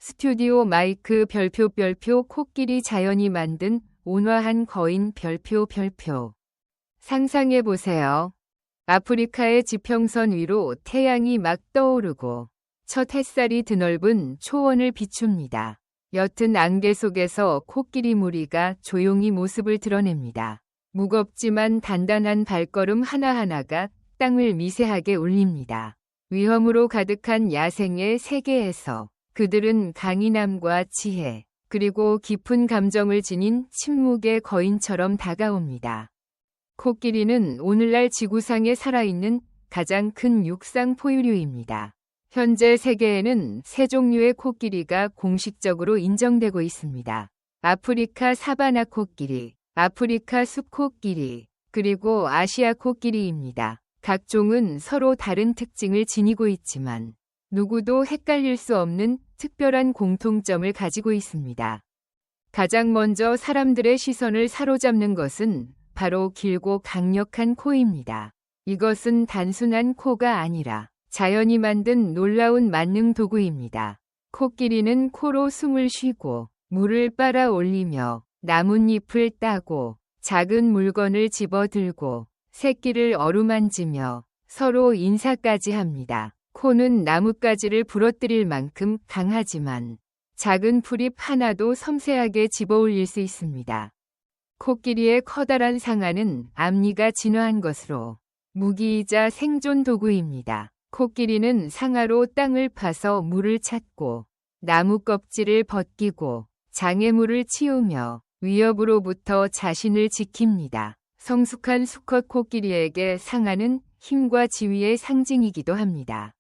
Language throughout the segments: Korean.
스튜디오 마이크 별표 코끼리 자연이 만든 온화한 거인 별표. 상상해보세요. 아프리카의 지평선 위로 태양이 막 떠오르고 첫 햇살이 드넓은 초원을 비춥니다. 옅은 안개 속에서 코끼리 무리가 조용히 모습을 드러냅니다. 무겁지만 단단한 발걸음 하나하나가 땅을 미세하게 울립니다. 위험으로 가득한 야생의 세계에서 그들은 강인함과 지혜, 그리고 깊은 감정을 지닌 침묵의 거인처럼 다가옵니다. 코끼리는 오늘날 지구상에 살아있는 가장 큰 육상 포유류입니다. 현재 세계에는 세 종류의 코끼리가 공식적으로 인정되고 있습니다. 아프리카 사바나 코끼리, 아프리카 숲 코끼리, 그리고 아시아 코끼리입니다. 각 종은 서로 다른 특징을 지니고 있지만 누구도 헷갈릴 수 없는 특별한 공통점을 가지고 있습니다. 가장 먼저 사람들의 시선을 사로잡는 것은 바로 길고 강력한 코입니다. 이것은 단순한 코가 아니라 자연이 만든 놀라운 만능 도구입니다. 코끼리는 코로 숨을 쉬고 물을 빨아 올리며 나뭇잎을 따고 작은 물건을 집어들고 새끼를 어루만지며 서로 인사까지 합니다. 코는 나뭇가지를 부러뜨릴 만큼 강하지만 작은 풀잎 하나도 섬세하게 집어올릴 수 있습니다. 코끼리의 커다란 상아는 앞니가 진화한 것으로 무기이자 생존 도구입니다. 코끼리는 상아로 땅을 파서 물을 찾고 나무 껍질을 벗기고 장애물을 치우며 위협으로부터 자신을 지킵니다. 성숙한 수컷 코끼리에게 상아는 힘과 지위의 상징이기도 합니다.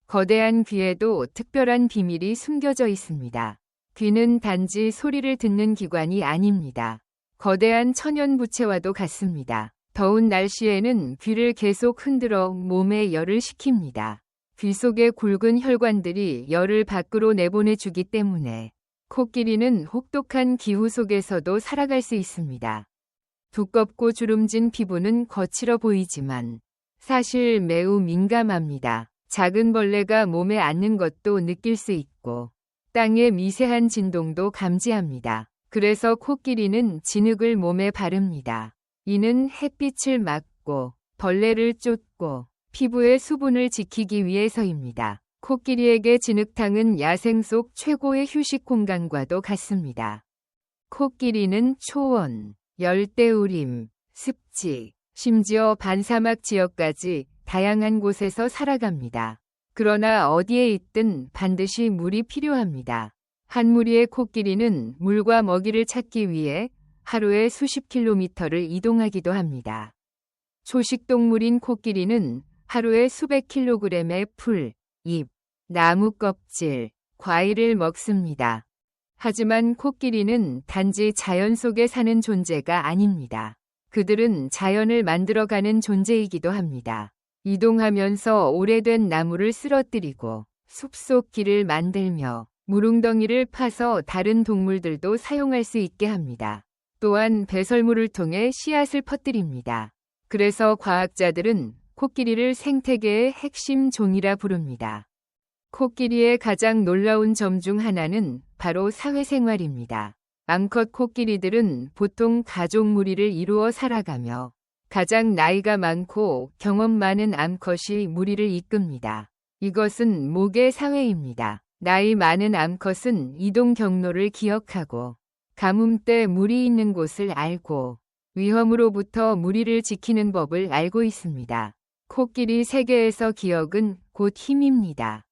거대한 귀에도 특별한 비밀이 숨겨져 있습니다. 귀는 단지 소리를 듣는 기관이 아닙니다. 거대한 천연부채와도 같습니다. 더운 날씨에는 귀를 계속 흔들어 몸에 열을 식힙니다. 귀 속의 굵은 혈관들이 열을 밖으로 내보내주기 때문에 코끼리는 혹독한 기후 속에서도 살아갈 수 있습니다. 두껍고 주름진 피부는 거칠어 보이지만 사실 매우 민감합니다. 작은 벌레가 몸에 앉는 것도 느낄 수 있고 땅의 미세한 진동도 감지합니다. 그래서 코끼리는 진흙을 몸에 바릅니다. 이는 햇빛을 막고 벌레를 쫓고 피부의 수분을 지키기 위해서입니다. 코끼리에게 진흙탕은 야생 속 최고의 휴식 공간과도 같습니다. 코끼리는 초원, 열대우림, 습지, 심지어 반사막 지역까지 다양한 곳에서 살아갑니다. 그러나 어디에 있든 반드시 물이 필요합니다. 한 무리의 코끼리는 물과 먹이를 찾기 위해 하루에 수십 킬로미터를 이동하기도 합니다. 초식동물인 코끼리는 하루에 수백 킬로그램의 풀, 잎, 나무 껍질, 과일을 먹습니다. 하지만 코끼리는 단지 자연 속에 사는 존재가 아닙니다. 그들은 자연을 만들어가는 존재이기도 합니다. 이동하면서 오래된 나무를 쓰러뜨리고 숲속 길을 만들며 물웅덩이를 파서 다른 동물들도 사용할 수 있게 합니다. 또한 배설물을 통해 씨앗을 퍼뜨립니다. 그래서 과학자들은 코끼리를 생태계의 핵심 종이라 부릅니다. 코끼리의 가장 놀라운 점 중 하나는 바로 사회생활입니다. 암컷 코끼리들은 보통 가족 무리를 이루어 살아가며 가장 나이가 많고 경험 많은 암컷이 무리를 이끕니다. 이것은 목의 사회입니다. 나이 많은 암컷은 이동 경로를 기억하고 가뭄 때 물이 있는 곳을 알고 위험으로부터 무리를 지키는 법을 알고 있습니다. 코끼리 세계에서 기억은 곧 힘입니다.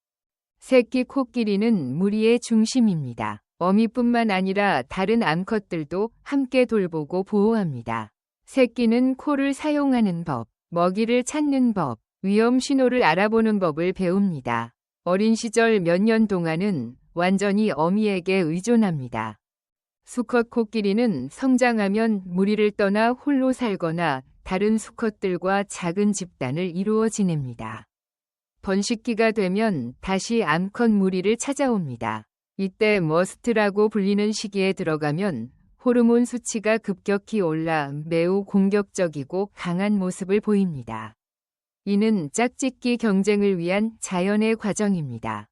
새끼 코끼리는 무리의 중심입니다. 어미뿐만 아니라 다른 암컷들도 함께 돌보고 보호합니다. 새끼는 코를 사용하는 법, 먹이를 찾는 법, 위험 신호를 알아보는 법을 배웁니다. 어린 시절 몇 년 동안은 완전히 어미에게 의존합니다. 수컷 코끼리는 성장하면 무리를 떠나 홀로 살거나 다른 수컷들과 작은 집단을 이루어 지냅니다. 번식기가 되면 다시 암컷 무리를 찾아옵니다. 이때 머스트라고 불리는 시기에 들어가면 호르몬 수치가 급격히 올라 매우 공격적이고 강한 모습을 보입니다. 이는 짝짓기 경쟁을 위한 자연의 과정입니다.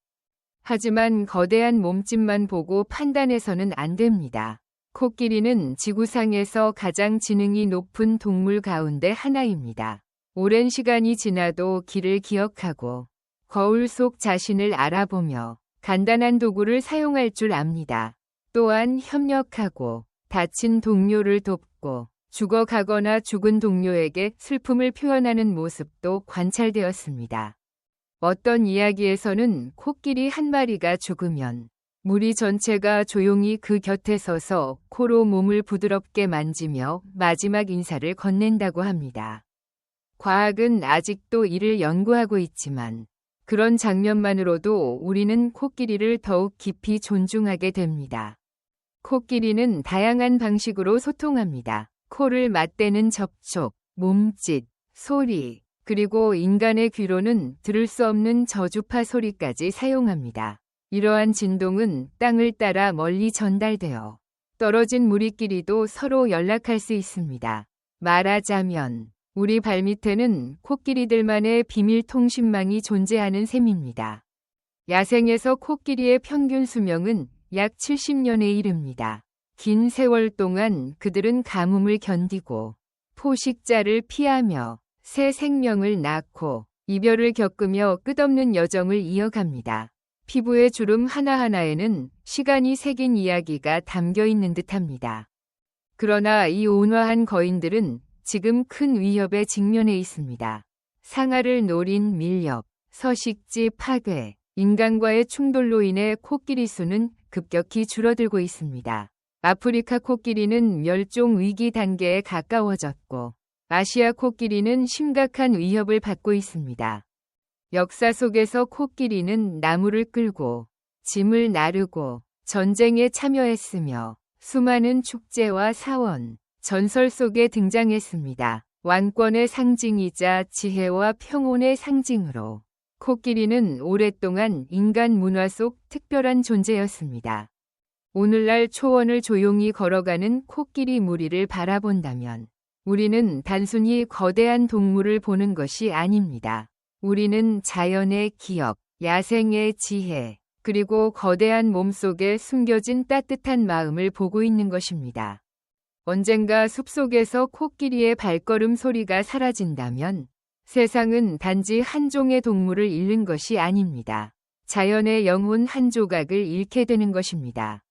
하지만 거대한 몸집만 보고 판단해서는 안 됩니다. 코끼리는 지구상에서 가장 지능이 높은 동물 가운데 하나입니다. 오랜 시간이 지나도 길을 기억하고 거울 속 자신을 알아보며 간단한 도구를 사용할 줄 압니다. 또한 협력하고 다친 동료를 돕고 죽어가거나 죽은 동료에게 슬픔을 표현하는 모습도 관찰되었습니다. 어떤 이야기에서는 코끼리 한 마리가 죽으면 무리 전체가 조용히 그 곁에 서서 코로 몸을 부드럽게 만지며 마지막 인사를 건넨다고 합니다. 과학은 아직도 이를 연구하고 있지만 그런 장면만으로도 우리는 코끼리를 더욱 깊이 존중하게 됩니다. 코끼리는 다양한 방식으로 소통합니다. 코를 맞대는 접촉, 몸짓, 소리, 그리고 인간의 귀로는 들을 수 없는 저주파 소리까지 사용합니다. 이러한 진동은 땅을 따라 멀리 전달되어 떨어진 무리끼리도 서로 연락할 수 있습니다. 말하자면 우리 발밑에는 코끼리들만의 비밀 통신망이 존재하는 셈입니다. 야생에서 코끼리의 평균 수명은 약 70년에 이릅니다. 긴 세월 동안 그들은 가뭄을 견디고 포식자를 피하며 새 생명을 낳고 이별을 겪으며 끝없는 여정을 이어갑니다. 피부의 주름 하나하나에는 시간이 새긴 이야기가 담겨 있는 듯합니다. 그러나 이 온화한 거인들은 지금 큰 위협에 직면해 있습니다. 상아를 노린 밀렵, 서식지 파괴, 인간과의 충돌로 인해 코끼리 수는 급격히 줄어들고 있습니다. 아프리카 코끼리는 멸종 위기 단계에 가까워졌고 아시아 코끼리는 심각한 위협을 받고 있습니다. 역사 속에서 코끼리는 나무를 끌고 짐을 나르고 전쟁에 참여했으며 수많은 축제와 사원, 전설 속에 등장했습니다. 왕권의 상징이자 지혜와 평온의 상징으로 코끼리는 오랫동안 인간 문화 속 특별한 존재였습니다. 오늘날 초원을 조용히 걸어가는 코끼리 무리를 바라본다면 우리는 단순히 거대한 동물을 보는 것이 아닙니다. 우리는 자연의 기억, 야생의 지혜, 그리고 거대한 몸속에 숨겨진 따뜻한 마음을 보고 있는 것입니다. 언젠가 숲속에서 코끼리의 발걸음 소리가 사라진다면 세상은 단지 한 종의 동물을 잃는 것이 아닙니다. 자연의 영혼 한 조각을 잃게 되는 것입니다.